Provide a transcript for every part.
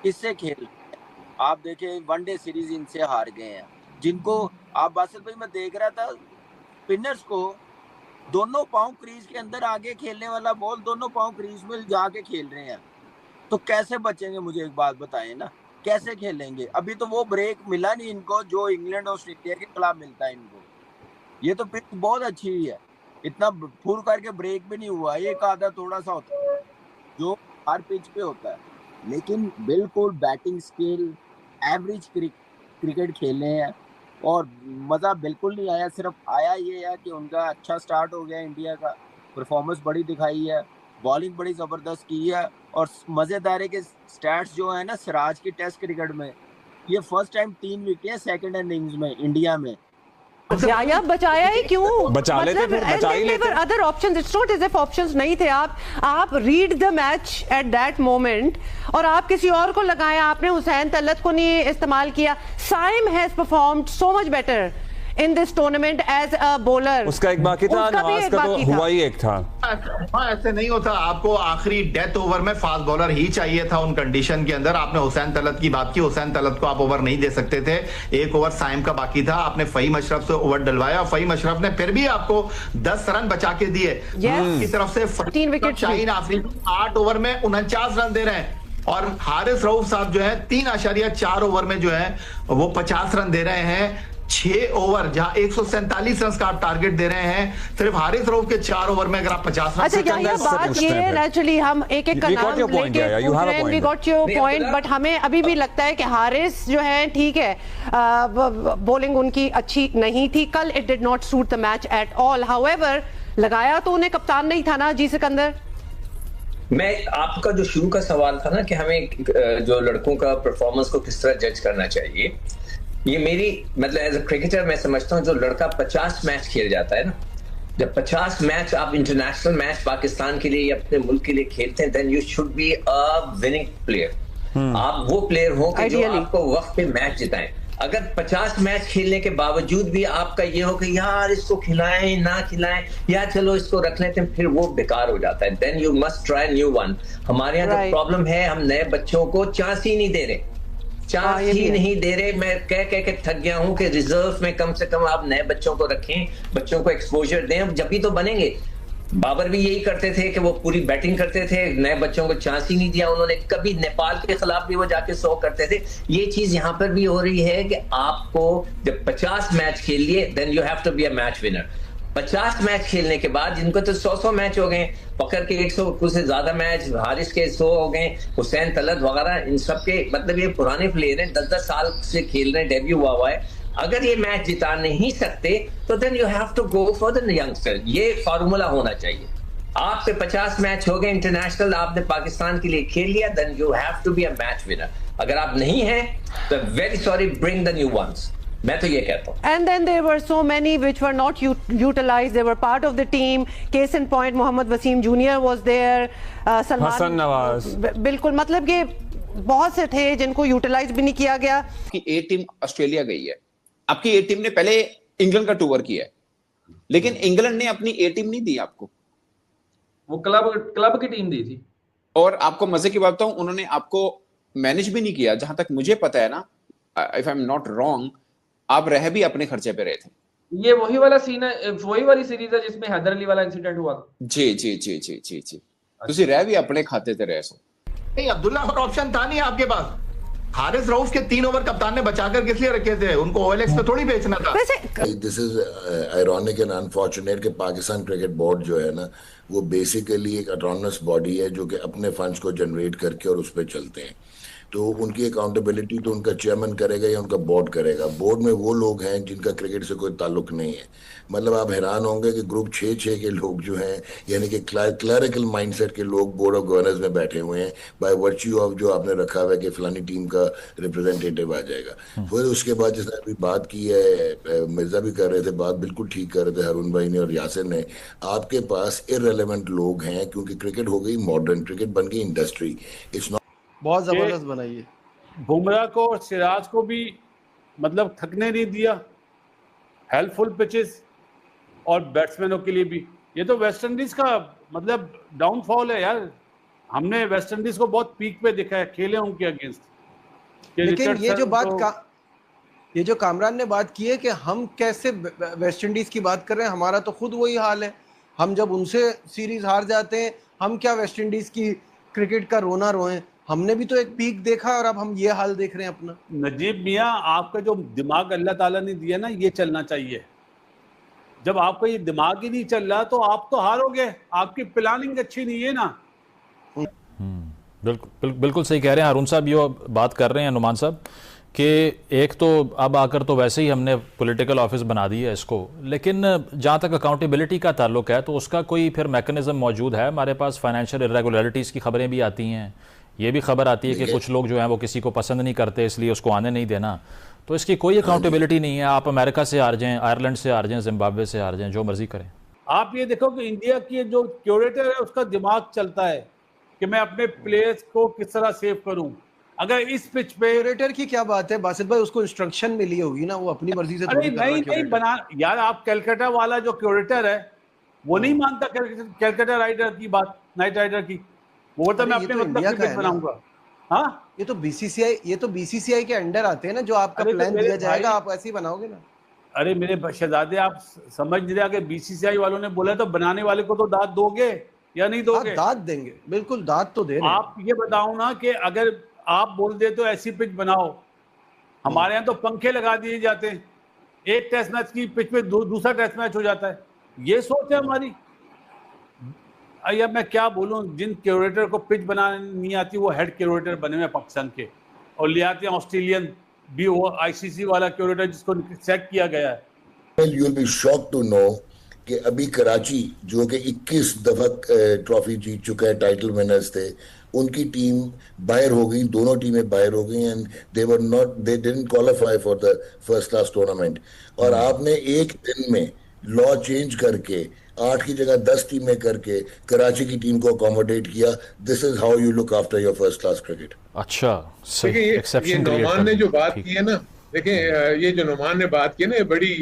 किससे खेल रहे हैं? आप देखें वनडे सीरीज इनसे हार गए हैं, जिनको आप बासित भाई, मैं देख रहा था स्पिनर्स को, दोनों पाँव क्रीज के अंदर आगे खेलने वाला बॉल दोनों पाँव क्रीज में जाके खेल रहे हैं। तो कैसे बचेंगे, मुझे एक बात बताएं ना, कैसे खेलेंगे? अभी तो वो ब्रेक मिला नहीं इनको जो इंग्लैंड ऑस्ट्रेलिया के खिलाफ मिलता है इनको। ये तो पिच बहुत अच्छी हुई है, इतना फुल करके ब्रेक भी नहीं हुआ, एक आधा थोड़ा सा होता है जो हर पिच पे होता है। लेकिन बिल्कुल बैटिंग स्किल, एवरेज क्रिकेट खेले हैं और मजा बिल्कुल नहीं आया। सिर्फ आया ये है कि उनका अच्छा स्टार्ट हो गया, इंडिया का परफॉर्मेंस बड़ी दिखाई है, बॉलिंग बड़ी जबरदस्त की है। और मजेदार है कि स्टैट्स जो है ना सिराज की टेस्ट क्रिकेट में, ये first time 3 wicket second innings में इंडिया में। बचाया बचाया ही क्यों? बचा लेते, मतलब फिर बचा ही लेते। Other options, it's not as if options नहीं थे। आप read the match at that moment और आप किसी और को लगाया, आपने हुसैन तलत को नहीं इस्तेमाल किया। Saim has performed so much better in this tournament as a bowler. उसका एक बाकी था, नवाज का तो हुआ ही एक था। हाँ, ऐसे नहीं होता। आपको आखिरी डेथ ओवर में फास्ट बॉलर ही चाहिए था उन कंडीशन के अंदर। आपने हुसैन तलत की बात की, हुसैन तलत को आप ओवर नहीं दे सकते थे। एक ओवर साइम का बाकी था, आपने फहीम अशरफ से ओवर डलवाया, फहीम अशरफ ने फिर भी आपको 10 रन बचा के दिए। की तरफ से 3 विकेट, शाहीन आफरीदी 8 ओवर में 49 रन दे रहे हैं और हारिस रऊफ साहब जो है 3.4 ओवर में जो है वो 50 रन दे रहे हैं। 6 ओवर जहां 147 रन का आप टारगेट दे रहे हैं, सिर्फ हारिस रऊफ के 4 ओवर में अगर आप 50 रन। अच्छा, ये बात ये है नेचुरली, हम एक एक का नाम लेके we got your point, but हमें अभी भी लगता है कि हारिस जो है ठीक है, बॉलिंग उनकी अच्छी नहीं थी कल, it did not suit the match at all. However लगाया तो उन्हें कप्तान नहीं था ना जी सिकंदर। मैं आपका जो शुरू का सवाल था ना कि हमें जो लड़कों का परफॉर्मेंस को किस तरह जज करना चाहिए, ये मेरी मतलब एज अ क्रिकेटर मैं समझता हूँ जो लड़का 50 मैच खेल जाता है ना, जब 50 मैच आप इंटरनेशनल मैच पाकिस्तान के लिए या अपने मुल्क के लिए खेलते हैं, then you should be a winning player. आप वो प्लेयर हो कि जो आपको वक्त पे मैच जिताएं। अगर 50 मैच खेलने के बावजूद भी आपका ये हो कि यार इसको खिलाएं ना खिलाएं या चलो इसको रख लेते हैं, फिर वो बेकार हो जाता है। Then you must try new one. हमारे यहाँ तो प्रॉब्लम है, हम नए बच्चों को चांस ही नहीं दे रहे, चांस ही नहीं दे रहे। मैं कह के थक गया हूं कि रिजर्व में कम से कम आप नए बच्चों को रखें, बच्चों को एक्सपोजर दें, जब भी तो बनेंगे। बाबर भी यही करते थे कि वो पूरी बैटिंग करते थे, नए बच्चों को चांस ही नहीं दिया उन्होंने कभी। नेपाल के खिलाफ भी वो जाके 100 करते थे। ये चीज यहां पर भी हो रही है कि आपको जब 50 मैच खेल लिए, then you have to be a match winner. 50 match खेलने के बाद जिनको तो 100 मैच हो गए, फकर के 100 से ज्यादा मैच, हारिस के 100 हो गए, हुसैन तलत वगैरह, इन सब के मतलब ये पुराने प्लेयर हैं, 10-10 साल से खेल रहे हैं, डेब्यू हुआ है। अगर ये मैच जिता नहीं सकते तो then you have to go for the youngster. ये फार्मूला होना चाहिए। आपके 50 मैच हो गए इंटरनेशनल, आपने पाकिस्तान के लिए खेल लिया, then you have to be a match winner. अगर आप नहीं हैं तो very sorry, bring the new ones. मैं तो ये कहता हूँ। And then there were so many which were not utilized. They were part of the team. Case in point, Mohammad Wasim junior was there. Salman Hasan Nawaz, बिल्कुल, मतलब कि बहुत से थे जिनको यूटिलाइज भी नहीं किया गया। आपकी ए टीम ऑस्ट्रेलिया गई है, आपकी ए टीम ने पहले इंग्लैंड का टूर किया है, लेकिन इंग्लैंड ने अपनी ए टीम नहीं दी आपको, वो क्लब की टीम दी थी। और आपको मजे की बात बताऊं, उन्होंने आपको मैनेज भी नहीं किया। जहां तक मुझे पता है ना, if I am not wrong, आप रह भी अपने खर्चे पे रहे थे। ये वही वाला सीन है, वही वाली सीरीज है जिसमें हैदर अली वाला इंसिडेंट हुआ था। जी जी जी जी जी जी, तुसी रह भी अपने खाते ते रहे सो। नहीं, अब्दुल्ला और ऑप्शन था नहीं आपके पास। हारिस रऊफ के 3 ओवर कप्तान ने बचाकर किस लिए रखे थे? उनको ओएलएक्स पे थोड़ी बेचना था। This is ironic and unfortunate कि पाकिस्तान क्रिकेट बोर्ड जो है ना, वो बेसिकली एक ऑटोनमस बॉडी है जो कि अपने फंड्स को जनरेट करके और उस पर चलते हैं। तो उनकी अकाउंटेबिलिटी तो उनका चेयरमैन करेगा या उनका बोर्ड करेगा। बोर्ड में वो लोग हैं जिनका क्रिकेट से कोई ताल्लुक नहीं है। मतलब आप हैरान होंगे कि ग्रुप 6 के लोग जो हैं, यानी कि क्लरिकल माइंडसेट के लोग बोर्ड ऑफ गवर्नर्स में बैठे हुए हैं, बाय वर्च्यू ऑफ जो आपने रखा हुआ है कि फलानी टीम का रिप्रेजेंटेटिव आ जाएगा। फिर उसके बाद जिसने अभी बात की है, मिर्जा भी कर रहे थे बात, बिल्कुल ठीक कर रहे थे हारून भाई ने और यासिर ने, आपके पास इररेलेवेंट लोग हैं क्योंकि क्रिकेट हो गई मॉडर्न, क्रिकेट बन गई इंडस्ट्री। इट्स नॉट बहुत जबरदस्त बनाई है। बुमराह को और सिराज को भी मतलब थकने नहीं दिया, हेल्पफुल पिचेस, और बैट्समैनों के लिए भी। ये तो वेस्ट इंडीज का मतलब डाउनफॉल है यार। हमने वेस्ट इंडीज को बहुत पीक पे देखा है, खेले उनके अगेंस्ट। लेकिन ये जो कामरान ने बात की है कि हम कैसे वेस्ट इंडीज की बात कर रहे हैं, हमारा तो खुद वही हाल है। हम जब उनसे सीरीज हार जाते हैं, हम क्या वेस्ट इंडीज की क्रिकेट का रोना रोएं? हमने भी तो एक पीक देखा और अब हम ये हाल देख रहे हैं अपना। नजीब मियां, आपका जो दिमाग अल्लाह ताला ने दिया ना, ये चलना चाहिए। जब आपका ये दिमाग ही नहीं चल रहा तो आप तो हारोगे, आपकी प्लानिंग अच्छी नहीं है ना। बिल्कुल सही कह रहे हैं हारून साहब, ये बात कर रहे हैं नुमान साहब कि एक तो अब आकर तो वैसे ही हमने पॉलिटिकल ऑफिस बना दी है इसको, लेकिन जहाँ तक अकाउंटेबिलिटी का ताल्लुक है तो उसका कोई फिर मैकेनिज्म मौजूद है? हमारे पास फाइनेंशियल इरेगुलरिटीज़ की खबरें भी आती हैं, ये भी खबर आती है कि कुछ लोग जो हैं वो किसी को पसंद नहीं करते इसलिए उसको आने नहीं देना, तो इसकी कोई अकाउंटेबिलिटी नहीं है। आप अमेरिका से हार जाएं, आयरलैंड से हार जाएं, जिम्बाब्वे से हार जाएं, जो मर्जी करें। आप ये देखो कि इंडिया की जो क्यूरेटर है उसका दिमाग चलता है कि मैं अपने प्लेयर्स को किस तरह सेव करूं। अगर इस पिच पे क्यूरेटर की क्या बात है बासित भाई, उसको इंस्ट्रक्शन मिली होगी ना, वो अपनी मर्जी से थोड़ी कर रहा नहीं बना यार। आप कैलकाटा वाला जो क्यूरेटर है वो नहीं मानता कैलकाटा राइडर की बात, नाइट राइडर की, वो तो मैं अपने मतलब क्रिकेट बनाऊंगा। हाँ, ये तो बीसीसीआई के अंडर आते हैं ना, जो आपका प्लान दिया जाएगा आप ऐसे ही बनाओगे ना। अरे मेरे शहजादे, आप समझ नहीं रहे कि बीसीसीआई वालों ने बोला तो बनाने वाले को तो दाद दोगे या नहीं दोगे? दाद देंगे, बिल्कुल दाद तो दे रहे हैं। आप ये बताओ ना कि अगर आप बोल दे तो ऐसी पिच बनाओ, हमारे यहाँ तो पंखे लगा दिए जाते हैं, एक टेस्ट मैच की पिच पे दूसरा टेस्ट मैच हो जाता है। ये सोच है हमारी। अब मैं क्या बोलूं, जिन क्यूरेटर को पिच बनाने नहीं आती वो हेड क्यूरेटर बने हुए पाकिस्तान के, और ले आते हैं ऑस्ट्रेलियन भी, वो आईसीसी वाला क्यूरेटर जिसको सेट किया गया है। Well, you'll be shocked to know कि अभी कराची जो कि 21 दफा ट्रॉफी जीत चुका है, टाइटल विनर्स थे, उनकी टीम बाहर हो गई, दोनों टीमें बाहर हो गई and they didn't qualify for the first class tournament. और आपने एक दिन में लॉ चेंज करके 8 की जगह 10 टीमें करके कराची की टीम को अकोमोडेट किया। This is how you look after your first class cricket. अच्छा, ये नोमान ने जो बात की है ना, देखिए ये जो नोमान ने बात की है ना, ये बड़ी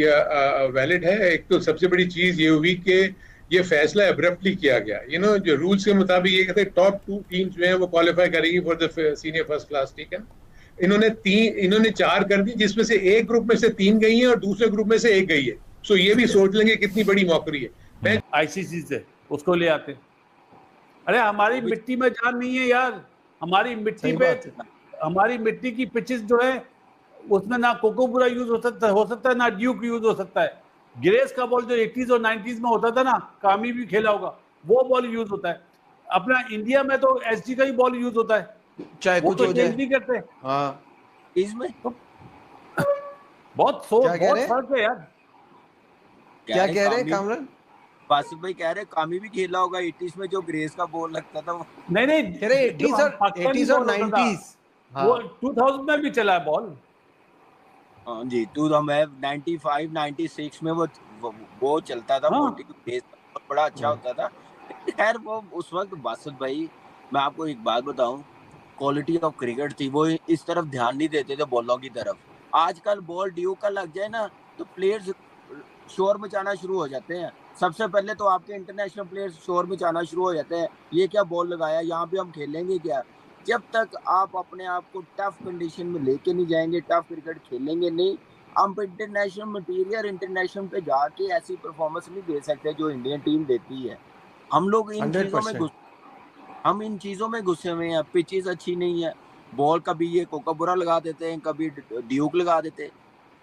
वैलिड है। एक तो सबसे बड़ी चीज ये हुई कि ये फैसला एब्रप्टली किया गया। जो रूल्स के मुताबिक ये कहते हैं टॉप 2 टीम्स जो है वो क्वालिफाई करेगी for the senior first class, ठीक है। इन्होंने 4 कर दी, जिसमें से एक ग्रुप में से 3 गई है और दूसरे ग्रुप में से 1 गई है। सो ये भी सोच लेंगे कितनी बड़ी मौकरी है। मैं आईसीसी से उसको ले आते। अरे हमारी मिट्टी में जान नहीं है यार, हमारी मिट्टी पे, हमारी मिट्टी की पिचेस जो है उसमें ना कोकोपुरा यूज हो सकता है ना ड्यूक यूज हो सकता है। ग्रेस का बॉल जो 80s और 90s में होता था ना, कामी भी खेला होगा, वो बॉल यूज होता है। अपना इंडिया में तो एसडी का ही बॉल यूज होता है, चाहे वो कुछ तो हो जाए। नहीं करते। हाँ, इसमें तो बहुत फर्क है यार। क्या कह रहे हैं कामरान? बासित भाई कह रहे कामी भी खेला होगा 80s में, जो ग्रेस का बॉल लगता था वो। नहीं 80s और 90s, वो 2000 में भी चला है बॉल। हाँ जी, 95 96 में वो चलता था। ग्रेस बड़ा अच्छा होता था। खैर वो उस वक्त बासित भाई, मैं आपको एक बात बताऊं, क्वालिटी ऑफ क्रिकेट थी, वो इस तरफ ध्यान नहीं देते थे बॉलों की तरफ। आजकल बॉल ड्यूक का लग जाए ना तो प्लेयर्स शोर मचाना शुरू हो जाते हैं। सबसे पहले तो आपके इंटरनेशनल प्लेयर्स शोर मचाना शुरू हो जाते हैं, ये क्या बॉल लगाया, यहाँ पे हम खेलेंगे क्या। जब तक आप अपने आप को टफ कंडीशन में लेके नहीं जाएंगे, टफ क्रिकेट खेलेंगे नहीं, हम इंटरनेशनल मटीरियल इंटरनेशनल पे जाके ऐसी परफॉर्मेंस नहीं दे सकते जो इंडियन टीम देती है। हम लोग इन चीज़ों में घुसे हुए हैं। पिचेस अच्छी नहीं है, बॉल कभी ये कोकापुरा लगा देते हैं, कभी ड्यूक लगा देते।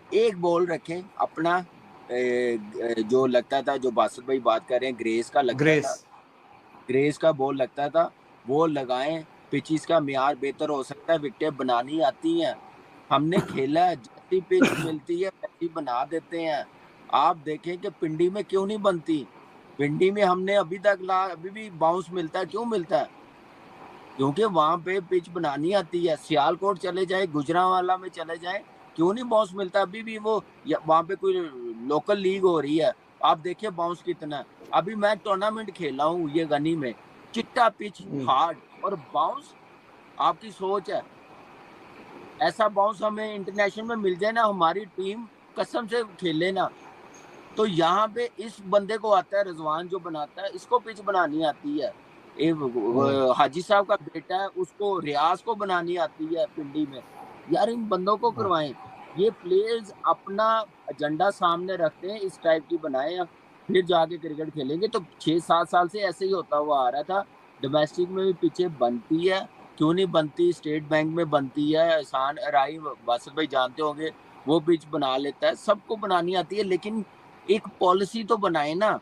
एक बॉल रखें अपना, जो लगता था, जो बासित भाई बात कर रहे हैं, ग्रेस का लगता था, ग्रेस का बॉल लगता था, वो लगाएं। पिचेस का मियार बेहतर हो सकता है, विकेट बनानी आती हैं, हमने खेला है, जैसी पिच मिलती है वैसी बना देते हैं। आप देखें कि पिंडी में क्यों नहीं बनती। पिंडी में हमने अभी भी बाउंस मिलता है, क्यों मिलता है? क्योंकि वहाँ पे पिच बनानी आती है। सियालकोट चले जाए, गुजरांवाला में चले जाए, क्यों नहीं बाउंस मिलता? अभी भी वो वहाँ पे कोई लोकल लीग हो रही है, आप देखिए बाउंस कितना है। अभी मैं टूर्नामेंट खेला हूँ ये गनी में, चिट्टा पिच, हार्ड और बाउंस। आपकी सोच है, ऐसा बाउंस हमें इंटरनेशनल में मिल जाए ना, हमारी टीम कसम से खेले ना। तो यहाँ पे इस बंदे को आता है, रिजवान जो बनाता है, इसको पिच बनानी आती है। हाजी साहब का बेटा है, उसको रियाज को बनानी आती है पिंडी में, यार इन बंदों को करवाएं। ये प्लेयर्स अपना एजेंडा सामने रखते हैं, इस टाइप की बनाए, फिर जाके क्रिकेट खेलेंगे। तो 6-7 साल से ऐसे ही होता हुआ आ रहा था। डोमेस्टिक में भी पीछे बनती है, क्यों नहीं बनती? स्टेट बैंक में बनती है, एहसान अराई बासित भाई जानते होंगे, वो पिच बना लेता है, सबको बनानी आती है, लेकिन एक पॉलिसी तो बनाए ना,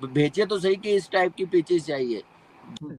भेजे तो सही कि इस टाइप की पिचेस चाहिए।